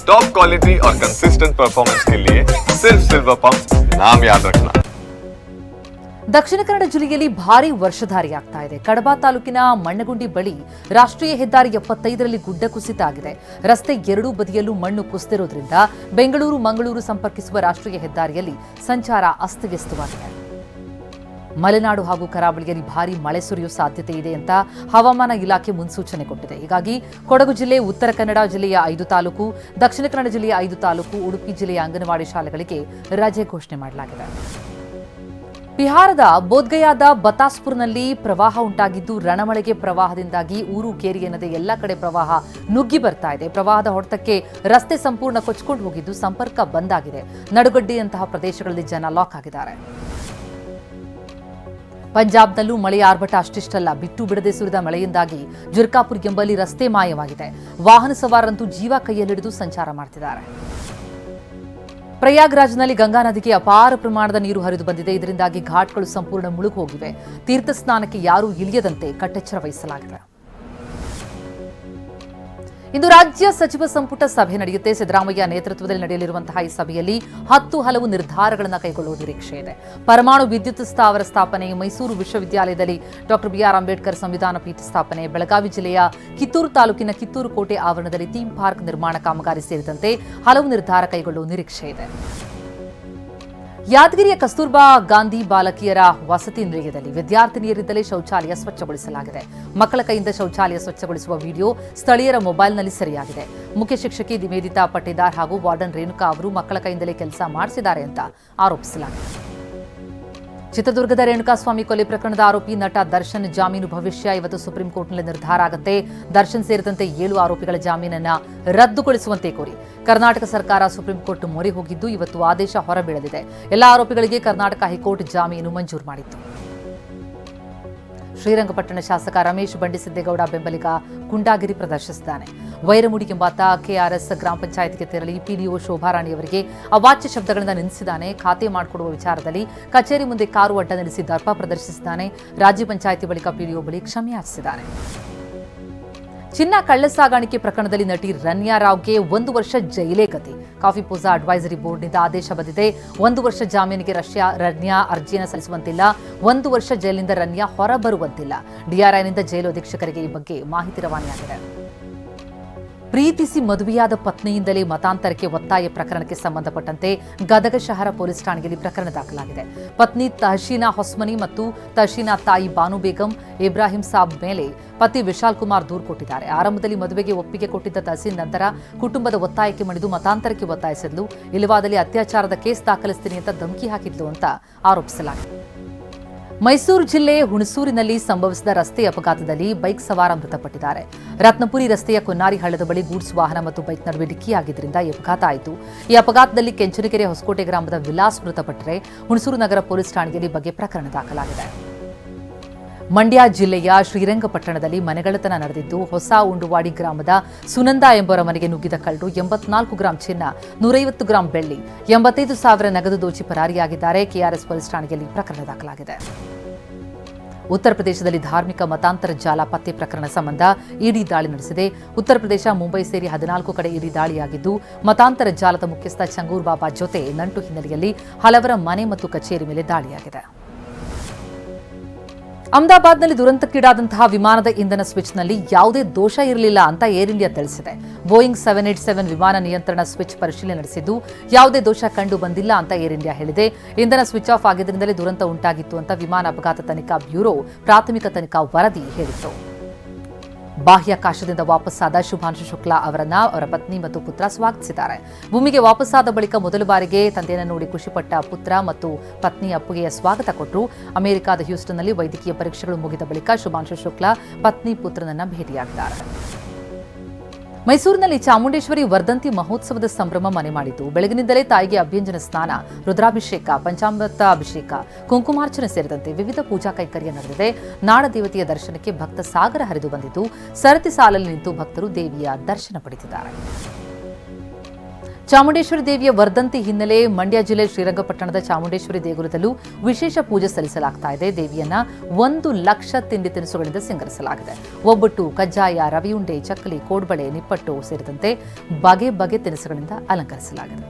Top quality और consistent performance के लिए सिर्फ सिल्वर पंप नाम याद रखना। ದಕ್ಷಿಣ ಕನ್ನಡ ಜಿಲ್ಲೆಯಲ್ಲಿ ಭಾರೀ ವರ್ಷಧಾರಿಯಾಗ್ತಾ ಇದೆ. ಕಡಬ ತಾಲೂಕಿನ ಮಣ್ಣಗುಂಡಿ ಬಳಿ ರಾಷ್ಟ್ರೀಯ ಹೆದ್ದಾರಿ 75ರಲ್ಲಿ ಗುಡ್ಡ ಕುಸಿತ ಆಗಿದೆ. ರಸ್ತೆ ಎರಡೂ ಬದಿಯಲ್ಲೂ ಮಣ್ಣು ಕುಸಿದಿರುವುದರಿಂದ ಬೆಂಗಳೂರು ಮಂಗಳೂರು ಸಂಪರ್ಕಿಸುವ ರಾಷ್ಟ್ರೀಯ ಹೆದ್ದಾರಿಯಲ್ಲಿ ಸಂಚಾರ ಅಸ್ತವ್ಯಸ್ತವಾಗಿದೆ. ಮಲೆನಾಡು ಹಾಗೂ ಕರಾವಳಿಯಲ್ಲಿ ಭಾರೀ ಮಳೆ ಸುರಿಯುವ ಸಾಧ್ಯತೆ ಇದೆ ಅಂತ ಹವಾಮಾನ ಇಲಾಖೆ ಮುನ್ಸೂಚನೆ ಕೊಟ್ಟಿದೆ. ಹೀಗಾಗಿ ಕೊಡಗು ಜಿಲ್ಲೆ, ಉತ್ತರ ಕನ್ನಡ ಜಿಲ್ಲೆಯ 5 ತಾಲೂಕು, ದಕ್ಷಿಣ ಕನ್ನಡ ಜಿಲ್ಲೆಯ 5 ತಾಲೂಕು, ಉಡುಪಿ ಜಿಲ್ಲೆಯ ಅಂಗನವಾಡಿ ಶಾಲೆಗಳಿಗೆ ರಜೆ ಘೋಷಣೆ ಮಾಡಲಾಗಿದೆ. ಬಿಹಾರದ ಬೋಧ್ಗಯಾದ ಬತಾಸ್ಪುರ್ನಲ್ಲಿ ಪ್ರವಾಹ ಉಂಟಾಗಿದ್ದು, ರಣಮಳೆಗೆ ಪ್ರವಾಹದಿಂದಾಗಿ ಊರು ಕೇರಿ ಎನ್ನದೆ ಎಲ್ಲ ಕಡೆ ಪ್ರವಾಹ ನುಗ್ಗಿ ಬರ್ತಾ ಇದೆ. ಪ್ರವಾಹದ ಹೊಡೆತಕ್ಕೆ ರಸ್ತೆ ಸಂಪೂರ್ಣ ಕೊಚ್ಚಿಕೊಂಡು ಹೋಗಿದ್ದು, ಸಂಪರ್ಕ ಬಂದ್ ಆಗಿದೆ. ನಡುಗಡ್ಡೆಯಂತಹ ಪ್ರದೇಶಗಳಲ್ಲಿ ಜನ ಲಾಕ್ ಆಗಿದ್ದಾರೆ. ಪಂಜಾಬ್ನಲ್ಲೂ ಮಳೆಯ ಆರ್ಭಟ ಅಷ್ಟಿಷ್ಟಲ್ಲ. ಬಿಟ್ಟು ಬಿಡದೆ ಸುರಿದ ಮಳೆಯಿಂದಾಗಿ ಜುರ್ಕಾಪುರ್ ಎಂಬಲ್ಲಿ ರಸ್ತೆ ಮಾಯವಾಗಿದೆ. ವಾಹನ ಸವಾರರಂತೂ ಜೀವ ಕೈಯಲ್ಲಿಡಿದು ಸಂಚಾರ ಮಾಡ್ತಿದ್ದಾರೆ. ಪ್ರಯಾಗ್ರಾಜ್ನಲ್ಲಿ ಗಂಗಾ ನದಿಗೆ ಅಪಾರ ಪ್ರಮಾಣದ ನೀರು ಹರಿದು ಬಂದಿದೆ. ಇದರಿಂದಾಗಿ ಘಾಟ್ಗಳು ಸಂಪೂರ್ಣ ಮುಳುಗಿ ಹೋಗಿವೆ. ತೀರ್ಥ ಸ್ನಾನಕ್ಕೆ ಯಾರೂ ಇಳಿಯದಂತೆ ಕಟ್ಟೆಚ್ಚರ ವಹಿಸಲಾಗಿದೆ. ಇಂದು ರಾಜ್ಯ ಸಚಿವ ಸಂಪುಟ ಸಭೆ ನಡೆಯುತ್ತೆ. ಸಿದ್ದರಾಮಯ್ಯ ನೇತೃತ್ವದಲ್ಲಿ ನಡೆಯಲಿರುವಂತಹ ಈ ಸಭೆಯಲ್ಲಿ 10 ಹಲವು ನಿರ್ಧಾರಗಳನ್ನು ಕೈಗೊಳ್ಳುವ ನಿರೀಕ್ಷೆ ಇದೆ. ಪರಮಾಣು ವಿದ್ಯುತ್ ಸ್ಥಾವರ ಸ್ಥಾಪನೆ, ಮೈಸೂರು ವಿಶ್ವವಿದ್ಯಾಲಯದಲ್ಲಿ ಡಾಕ್ಟರ್ ಬಿಆರ್ ಅಂಬೇಡ್ಕರ್ ಸಂವಿಧಾನ ಪೀಠ ಸ್ಥಾಪನೆ, ಬೆಳಗಾವಿ ಜಿಲ್ಲೆಯ ಕಿತ್ತೂರು ತಾಲೂಕಿನ ಕಿತ್ತೂರು ಕೋಟೆ ಆವರಣದಲ್ಲಿ ಥೀಮ್ ಪಾರ್ಕ್ ನಿರ್ಮಾಣ ಕಾಮಗಾರಿ ಸೇರಿದಂತೆ ಹಲವು ನಿರ್ಧಾರ ಕೈಗೊಳ್ಳುವ ನಿರೀಕ್ಷೆ ಇದೆ. ಯಾದಗಿರಿಯ ಕಸ್ತೂರ್ಬಾ ಗಾಂಧಿ ಬಾಲಕಿಯರ ವಸತಿ ನಿಲಯದಲ್ಲಿ ವಿದ್ಯಾರ್ಥಿನಿಯರಿದ್ದಲೇ ಶೌಚಾಲಯ ಸ್ವಚ್ಛಗೊಳಿಸಲಾಗಿದೆ. ಮಕ್ಕಳ ಕೈಯಿಂದ ಶೌಚಾಲಯ ಸ್ವಚ್ಛಗೊಳಿಸುವ ವಿಡಿಯೋ ಸ್ಥಳೀಯರ ಮೊಬೈಲ್ನಲ್ಲಿ ಸೆರೆಯಾಗಿದೆ. ಮುಖ್ಯ ಶಿಕ್ಷಕಿ ನಿವೇದಿತಾ ಪಟ್ಟೇದಾರ್ ಹಾಗೂ ವಾರ್ಡನ್ ರೇಣುಕಾ ಅವರು ಮಕ್ಕಳ ಕೈಯಿಂದಲೇ ಕೆಲಸ ಮಾಡಿಸಿದ್ದಾರೆ ಅಂತ ಆರೋಪಿಸಲಾಗಿದೆ. ಚಿತ್ರದುರ್ಗದ ರೇಣುಕಾಸ್ವಾಮಿ ಕೊಲೆ ಪ್ರಕರಣದ ಆರೋಪಿ ನಟ ದರ್ಶನ್ ಜಾಮೀನು ಭವಿಷ್ಯ ಇವತ್ತು ಸುಪ್ರೀಂ ಕೋರ್ಟ್ನಲ್ಲಿ ನಿರ್ಧಾರ ಆಗುತ್ತೆ. ದರ್ಶನ್ ಸೇರಿದಂತೆ 7 ಆರೋಪಿಗಳ ಜಾಮೀನನ್ನು ರದ್ದುಗೊಳಿಸುವಂತೆ ಕೋರಿ ಕರ್ನಾಟಕ ಸರ್ಕಾರ ಸುಪ್ರೀಂ ಕೋರ್ಟ್ ಮೊರೆ ಹೋಗಿದ್ದು, ಇವತ್ತು ಆದೇಶ ಹೊರಬೀಳಲಿದೆ. ಎಲ್ಲ ಆರೋಪಿಗಳಿಗೆ ಕರ್ನಾಟಕ ಹೈಕೋರ್ಟ್ ಜಾಮೀನು ಮಂಜೂರು ಮಾಡಿತ್ತು. ಶ್ರೀರಂಗಪಟ್ಟಣ ಶಾಸಕ ರಮೇಶ್ ಬಂಡಿಸಿದ್ದೇಗೌಡ ಬೆಂಬಲಿಗ ಗುಂಡಾಗಿರಿ ಪ್ರದರ್ಶಿಸಿದ್ದಾನೆ. ವೈರಮುಡಿ ಎಂಬಾತ ಕೆಆರ್ಎಸ್ ಗ್ರಾಮ ಪಂಚಾಯತ್ಗೆ ತೆರಳಿ ಪಿಡಿಒ ಶೋಭಾರಾಣಿಯವರಿಗೆ ಅವಾಚ್ಯ ಶಬ್ದಗಳಿಂದ ನಿಂದಿಸಿದ್ದಾನೆ. ಖಾತೆ ಮಾಡಿಕೊಡುವ ವಿಚಾರದಲ್ಲಿ ಕಚೇರಿ ಮುಂದೆ ಕಾರು ಅಡ್ಡ ನಿಲ್ಲಿಸಿ ದರ್ಪ ಪ್ರದರ್ಶಿಸಿದ್ದಾನೆ. ರಾಜ್ಯ ಪಂಚಾಯಿತಿ ಬಳಿಕ ಪಿಡಿಒ ಬಳಿ ಕ್ಷಮೆ ಯಾಚಿಸಿದ್ದಾನೆ. ಚಿನ್ನ ಕಳ್ಳ ಸಾಗಾಣಿಕೆ ಪ್ರಕರಣದಲ್ಲಿ ನಟಿ ರನ್ಯಾ ರಾವ್ಗೆ 1 ವರ್ಷ ಜೈಲೇ ಗತಿ. ಕಾಫಿ ಪೂಸಾ ಅಡ್ವೈಸರಿ ಬೋರ್ಡ್ನಿಂದ ಆದೇಶ ಬಂದಿದೆ. 1 ವರ್ಷ ಜಾಮೀನಿಗೆ ರನ್ಯಾ ಅರ್ಜಿಯನ್ನು ಸಲ್ಲಿಸುವಂತಿಲ್ಲ. 1 ವರ್ಷ ಜೈಲಿನಿಂದ ರನ್ಯಾ ಹೊರಬರುವಂತಿಲ್ಲ. ಡಿಆರ್ಐನಿಂದ ಜೈಲು ಅಧೀಕ್ಷಕರಿಗೆ ಈ ಬಗ್ಗೆ ಮಾಹಿತಿ ರವಾನೆಯಾಗಿದೆ. ಪ್ರೀತಿಸಿ ಮದುವೆಯಾದ ಪತ್ನಿಯಿಂದಲೇ ಮತಾಂತರಕ್ಕೆ ಒತ್ತಾಯ ಪ್ರಕರಣಕ್ಕೆ ಸಂಬಂಧಪಟ್ಟಂತೆ ಗದಗ ಶಹರ ಪೊಲೀಸ್ ಠಾಣೆಯಲ್ಲಿ ಪ್ರಕರಣ ದಾಖಲಾಗಿದೆ. ಪತ್ನಿ ತಹಶೀನಾ ಹೊಸ್ಮನಿ ಮತ್ತು ತಹಶೀನಾ ತಾಯಿ ಬಾನು ಬೇಗಂ ಇಬ್ರಾಹಿಂ ಸಾಬ್ ಮೇಲೆ ಪತಿ ವಿಶಾಲ್ ಕುಮಾರ್ ದೂರು ಕೊಟ್ಟಿದ್ದಾರೆ. ಆರಂಭದಲ್ಲಿ ಮದುವೆಗೆ ಒಪ್ಪಿಗೆ ಕೊಟ್ಟಿದ್ದ ತಹಸೀನ್ ನಂತರ ಕುಟುಂಬದ ಒತ್ತಾಯಕ್ಕೆ ಮಣಿದು ಮತಾಂತರಕ್ಕೆ ಒತ್ತಾಯಿಸಿದ್ಲು. ಇಲ್ಲವಾದಲ್ಲಿ ಅತ್ಯಾಚಾರದ ಕೇಸ್ ದಾಖಲಿಸ್ತೀನಿ ಅಂತ ಧಮಕಿ ಹಾಕಿದ್ಲು ಅಂತ ಆರೋಪಿಸಲಾಗಿದೆ. ಮೈಸೂರು ಜಿಲ್ಲೆ ಹುಣಸೂರಿನಲ್ಲಿ ಸಂಭವಿಸಿದ ರಸ್ತೆ ಅಪಘಾತದಲ್ಲಿ ಬೈಕ್ ಸವಾರ ಮೃತಪಟ್ಟಿದ್ದಾರೆ. ರತ್ನಪುರಿ ರಸ್ತೆಯ ಕೊನ್ನಾರಿ ಹಳ್ಳದ ಬಳಿ ಗೂಡ್ಸ್ ವಾಹನ ಮತ್ತು ಬೈಕ್ ನಡುವೆ ಡಿಕ್ಕಿಯಾಗಿದ್ದರಿಂದ ಈ ಅಪಘಾತ ಆಯಿತು. ಈ ಅಪಘಾತದಲ್ಲಿ ಕೆಂಚನಕೆರೆ ಹೊಸಕೋಟೆ ಗ್ರಾಮದ ವಿಲಾಸ್ ಮೃತಪಟ್ಟರೆ ಹುಣಸೂರು ನಗರ ಪೊಲೀಸ್ ಠಾಣೆಯಲ್ಲಿ ಬಗ್ಗೆ ಪ್ರಕರಣ ದಾಖಲಾಗಿದೆ. ಮಂಡ್ಯ ಜಿಲ್ಲೆಯ ಶ್ರೀರಂಗಪಟ್ಟಣದಲ್ಲಿ ಮನೆಗಳ್ಳತನ ನಡೆದಿದ್ದು, ಹೊಸ ಉಂಡುವಾಡಿ ಗ್ರಾಮದ ಸುನಂದ ಎಂಬುವರ ಮನೆಗೆ ನುಗ್ಗಿದ ಕಳ್ಳರು 84 ಗ್ರಾಂ ಚಿನ್ನ, 150 ಗ್ರಾಂ ಬೆಳ್ಳಿ, 85,000 ನಗದು ದೋಚಿ ಪರಾರಿಯಾಗಿದ್ದಾರೆ. ಕೆಆರ್ಎಸ್ ಪೊಲೀಸ್ ಠಾಣೆಯಲ್ಲಿ ಪ್ರಕರಣ ದಾಖಲಾಗಿದೆ. ಉತ್ತರ ಪ್ರದೇಶದಲ್ಲಿ ಧಾರ್ಮಿಕ ಮತಾಂತರ ಜಾಲ ಪತ್ತೆ ಪ್ರಕರಣ ಸಂಬಂಧ ಇಡಿ ದಾಳಿ ನಡೆಸಿದೆ. ಉತ್ತರ ಪ್ರದೇಶ, ಮುಂಬೈ ಸೇರಿ 14 ಕಡೆ ಇಡಿ ದಾಳಿಯಾಗಿದ್ದು, ಮತಾಂತರ ಜಾಲದ ಮುಖ್ಯಸ್ಥ ಚಂಗೂರ್ ಬಾಬಾ ಜೊತೆ ನಂಟು ಹಿನ್ನೆಲೆಯಲ್ಲಿ ಹಲವರ ಮನೆ ಮತ್ತು ಕಚೇರಿ ಮೇಲೆ ದಾಳಿಯಾಗಿದೆ. ಅಹಮದಾಬಾದ್ನಲ್ಲಿ ದುರಂತಕ್ಕೀಡಾದಂತಹ ವಿಮಾನದ ಇಂಧನ ಸ್ವಿಚ್ನಲ್ಲಿ ಯಾವುದೇ ದೋಷ ಇರಲಿಲ್ಲ ಅಂತ ಏರ್ ಇಂಡಿಯಾ ತಿಳಿಸಿದೆ. ಬೋಯಿಂಗ್ 787 ವಿಮಾನ ನಿಯಂತ್ರಣ ಸ್ವಿಚ್ ಪರಿಶೀಲನೆ ನಡೆಸಿದ್ದು, ಯಾವುದೇ ದೋಷ ಕಂಡು ಬಂದಿಲ್ಲ ಅಂತ ಏರ್ ಇಂಡಿಯಾ ಹೇಳಿದೆ. ಇಂಧನ ಸ್ವಿಚ್ ಆಫ್ ಆಗಿದ್ದರಿಂದಲೇ ದುರಂತ ಉಂಟಾಗಿತ್ತು ಅಂತ ವಿಮಾನ ಅಪಘಾತ ತನಿಖಾ ಬ್ಯೂರೋ ಪ್ರಾಥಮಿಕ ತನಿಖಾ ವರದಿ ಹೇಳಿತ್ತು. ಬಾಹ್ಯಾಕಾಶದಿಂದ ವಾಪಸ್ಸಾದ ಶುಭಾಂಶು ಶುಕ್ಲಾ ಅವರನ್ನ ಅವರ ಪತ್ನಿ ಮತ್ತು ಪುತ್ರ ಸ್ವಾಗತಿಸಿದ್ದಾರೆ. ಭೂಮಿಗೆ ವಾಪಸ್ಸಾದ ಬಳಿಕ ಮೊದಲ ಬಾರಿಗೆ ತಂದೆಯನ್ನು ನೋಡಿ ಖುಷಿಪಟ್ಟ ಪುತ್ರ ಮತ್ತು ಪತ್ನಿ ಅಪ್ಪುಗೆಯ ಸ್ವಾಗತ ಕೊಟ್ಟರು. ಅಮೆರಿಕದ ಹ್ಯೂಸ್ಟನ್ನಲ್ಲಿ ವೈದ್ಯಕೀಯ ಪರೀಕ್ಷೆಗಳು ಮುಗಿದ ಬಳಿಕ ಶುಭಾಂಶು ಶುಕ್ಲಾ ಪತ್ನಿ ಪುತ್ರನನ್ನ ಭೇಟಿಯಾಗಿದ್ದಾರೆ. ಮೈಸೂರಿನಲ್ಲಿ ಚಾಮುಂಡೇಶ್ವರಿ ವರ್ಧಂತಿ ಮಹೋತ್ಸವದ ಸಂಭ್ರಮ ಮನೆ ಮಾಡಿತು. ಬೆಳಗಿನಿಂದಲೇ ತಾಯಿಗೆ ಅಭ್ಯಂಜನ ಸ್ನಾನ, ರುದ್ರಾಭಿಷೇಕ, ಪಂಚಾಮೃತ ಅಭಿಷೇಕ, ಕುಂಕುಮಾರ್ಚನೆ ಸೇರಿದಂತೆ ವಿವಿಧ ಪೂಜಾ ಕೈಂಕರ್ಯ ನಡೆದಿದೆ. ನಾಡದೇವತೆಯ ದರ್ಶನಕ್ಕೆ ಭಕ್ತ ಸಾಗರ ಹರಿದು ಬಂದಿದ್ದು, ಸರತಿ ಸಾಲಲ್ಲಿ ನಿಂತು ಭಕ್ತರು ದೇವಿಯ ದರ್ಶನ ಪಡೆದಿದ್ದಾರೆ. ಚಾಮುಂಡೇಶ್ವರಿ ದೇವಿಯ ವರ್ಧಂತಿ ಹಿನ್ನೆಲೆ ಮಂಡ್ಯ ಜಿಲ್ಲೆ ಶ್ರೀರಂಗಪಟ್ಟಣದ ಚಾಮುಂಡೇಶ್ವರಿ ದೇಗುಲದಲ್ಲೂ ವಿಶೇಷ ಪೂಜೆ ಸಲ್ಲಿಸಲಾಗ್ತಾ ಇದೆ. ದೇವಿಯನ್ನ 1 ಲಕ್ಷ ತಿಂಡಿ ತಿನಿಸುಗಳಿಂದ ಸಿಂಗರಿಸಲಾಗಿದೆ. ಒಬ್ಬಟ್ಟು, ಕಜ್ಜಾಯ, ರವಿಯುಂಡೆ, ಚಕ್ಕಲಿ, ಕೋಡ್ಬಳೆ, ನಿಪ್ಪಟ್ಟು ಸೇರಿದಂತೆ ಬಗೆ ಬಗೆ ತಿನಿಸುಗಳಿಂದ ಅಲಂಕರಿಸಲಾಗಿದೆ.